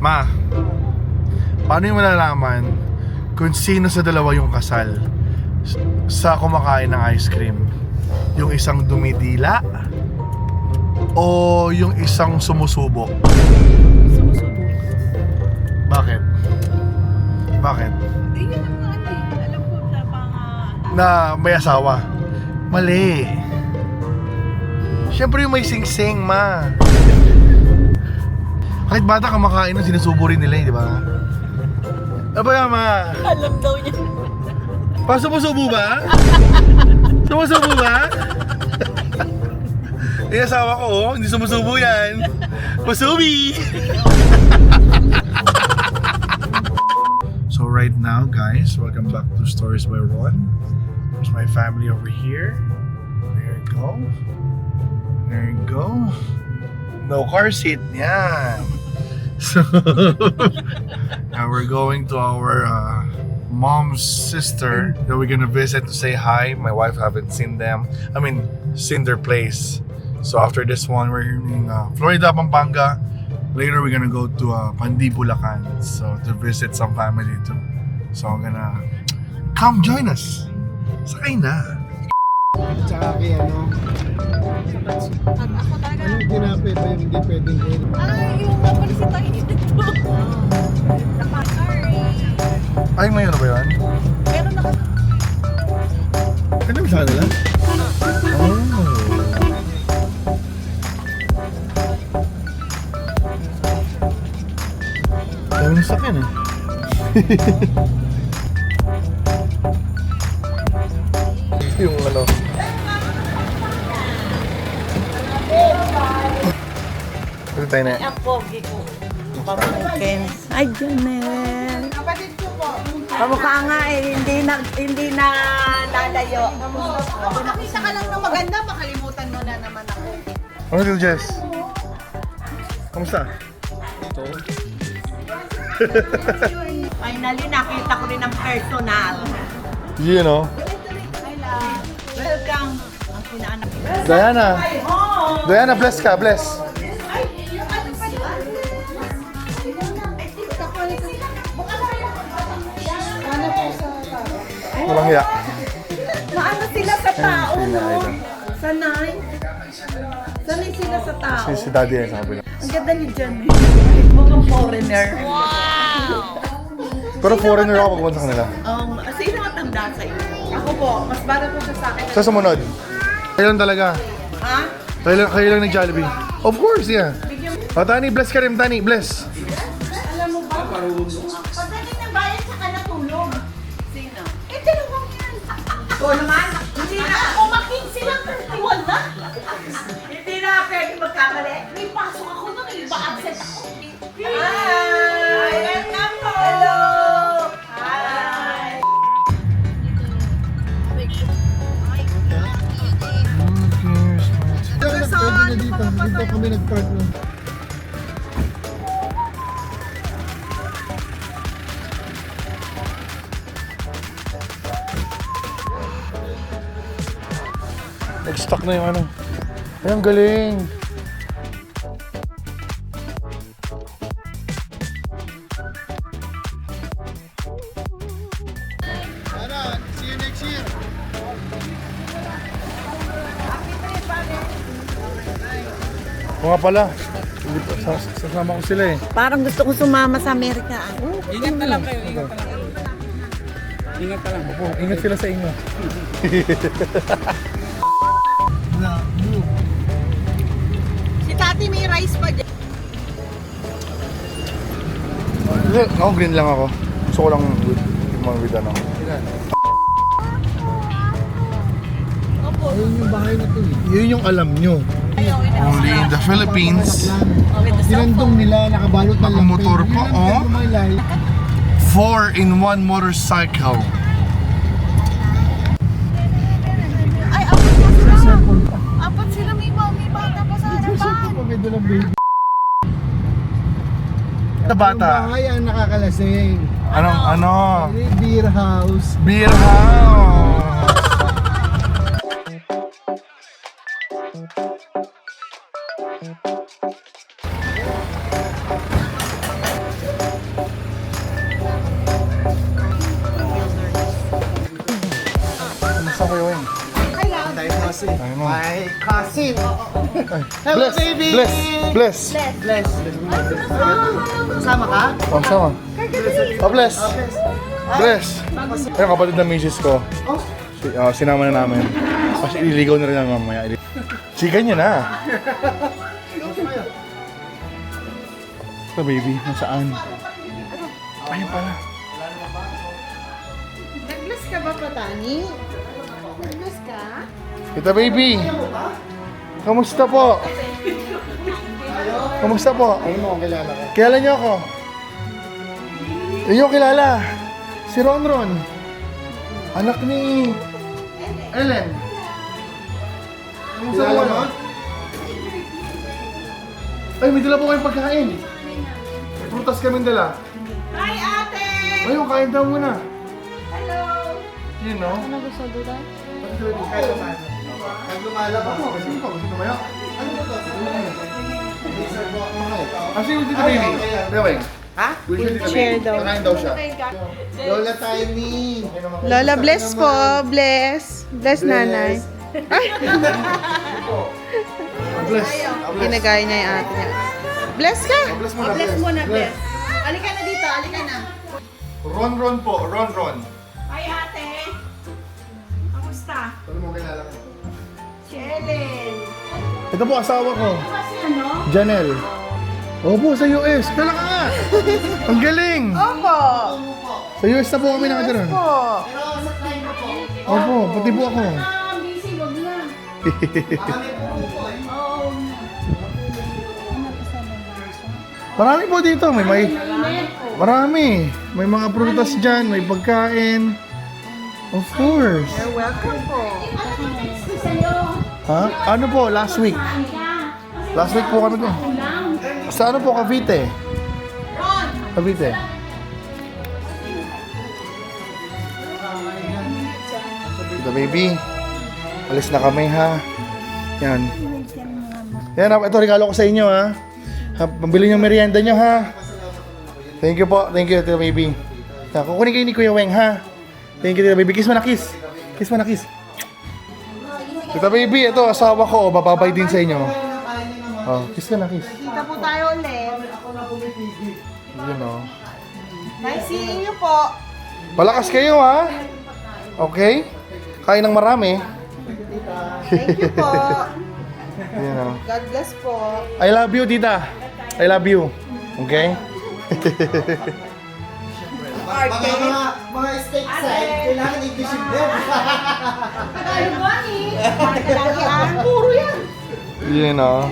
Ma, paano yung malalaman kung sino sa dalawa yung kasal sa kumakain ng ice cream? Yung isang dumidila o yung isang sumusubo? Sumusubo. Bakit? Bakit? Eh, yun ang ano eh. Alam ko na Na may asawa? Mali. Siyempre yung may sing-sing, ma. Kahit bata kumakain nun, sinusubo rin nila, di ba? Ano ba yan, ma? alam daw niya. Sumusubo ba? Sumusubo ba? Yung asawa ko, oh, hindi sumusubo yan. Masubi! So right now, guys, welcome back to Stories by Ron. There's my family over here. There you go. There you go. No car seat. Yeah. So now we're going to our mom's sister that we're gonna visit to say hi. My wife haven't seen them. Seen their place. So after this one, we're in Florida, Pampanga. Later, we're gonna go to Pandi, Bulacan. So to visit some family too. So I'm gonna come join us. Sakay na. Tsaka kay ano, Ako talaga. anong tinapay ba yung hindi pwedeng kayo? Ay, yung napanisitahin nito. Sorry. Ay, may ano ba yan? Meron na kasi. Ano yung sa kanila? Oh. Daming sakyan eh. Yung ano. Ito tayo na. Ang pogi ko. Pamangkin. Ay, Janel. Kapatid ko po. Kamukha nga eh, hindi na lalayo. Nakita ka lang ng maganda, makalimutan mo na naman ako. Ano dito, Jess? Kamusta? Finally, nakita ko rin ang personal. You know. Welcome. Ang pinaanak ko. Diana. Diana, bless ka, bless. Walang hiya. Maano sila sa tao, no? Sanay. Sanay sila sa tao. Si daddy yan sa kabila. Ang ganda ni Jan eh. Mukhang foreigner. Pero foreigner ako pagpunta sa kanila. Sino ang tanda sa inyo? Ako po, mas bata po siya sa akin. Sa sumunod. Kayo lang talaga. Ha? Kayo lang nag-Jollibee. Of course, yeah. O, Tani, bless ka rin, Tani, bless. Alam mo ba? Pagdating ng bayan, saka natulog. Sino? Eh, dalawang yan. Oo naman. Hindi na umaking silang 31 na. Hindi na pwede magkamali. May pasok ako nun, iba absent ako. Hi! Welcome po! Hello! Hi! Pwede na dito, dito kami nag-park nun. Nag-stuck na yung ano. Ay, ang galing. Tara, see you next year. O nga pala. Sasama ko sila eh. Parang gusto ko sumama sa Amerika. Ingat na lang kayo, ingat na lang. Ingat ka lang. Opo, ingat sila sa inyo. Si Tati may rice pa dyan. Hindi, ako green lang ako. Gusto ko lang with ano. Ayun yung bahay na to eh. Yun yung alam nyo. Only in the Philippines. Dinandong nila, nakabalot na lang. Nakamotor pa, oh. 4-in-1 motorcycle. Ay, apat sila. Apat sila, may bata pa sa harapan. May dalang baby. Sa bata. Yung bahay ang nakakalasing. Ano? Beer house. Beer house. cousin. Ay, mo. My cousin. Hello, Bless, baby! bless. Bless. Sama ka? Oh, sama. Oh, bless. Bless. Ayun, kapatid ng misis ko. Sinama na namin. Kasi ililigaw na rin namin mamaya. Chika niya na. Ito, baby. Nasaan? Ayun pala. Nag-bless ka ba, Patani? Nag-bless ka? Ito, baby. Kamusta po? Kamusta po? Ayun mo, kilala ko. Kilala niyo ako? Iyo kilala. Si Ronron. Anak ni Ellen. Kamusta Kilala po? mo? Ay, may dala po kayong pagkain. May prutas kaming dala. Hi, ate! Ayun, kain daw muna. Hello! Yun, no? Ano gusto doon? Pag lumalabas mo, Gusto mo? Gusto mo ba? ano ba to? Laser po ako eh. Kasi yung tita baby. Beweng. Ha? Will you tita Share baby? daw. Kakain daw siya. Lola Tiny. Lola, bless po. Bless. Bless, nanay. Ay! Bless. Ginagaya niya yung ate niya. Bless ka! Bless mo na. Bless mo na, bless. Alika na dito, alika na. Ronron po. Ronron. Hi, ate! Kamusta? Ano mo kilala ko? Si Ellen. Ito po asawa ko. Kasi ano? Janelle. Opo, sa US. Kala ka nga. Ang galing. Opo! Sa US na po kami nakatira. Po! Opo, pati po ako. Busy, wag na. Oo. Marami po dito. Marami. May mga prutas dyan. May pagkain. Of course. You're welcome po. Ha? Ano po? Last week. Last week po kami doon. Sa ano po? Cavite. Cavite. The baby. Alis na kami ha. Yan. Yan, ito regalo ko sa inyo ha. Pambili niyo merienda niyo ha. Thank you po. Thank you, Tita Baby. Kukunin kayo ni Kuya Weng ha. Thank you, Tita Baby. Kiss mo na kiss. Kiss mo na kiss. Tita Baby, ito asawa ko. Bababay din sa inyo. Oh, kiss ka na kiss. Kita po tayo ulit. Yun o. Nice seeing you po. Palakas kayo ha. Okay? Kain ng marami. Thank you po. Yun o. God bless po. I love you, tita. I love you. Okay? Mga steak side, kailangan i-visit din. Tagalog ba ni? Tagalog puro yan. Yun o.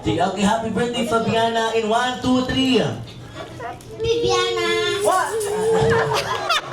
Okay, happy birthday, Fabiana, in 1, 2, 3. Bibiana! What?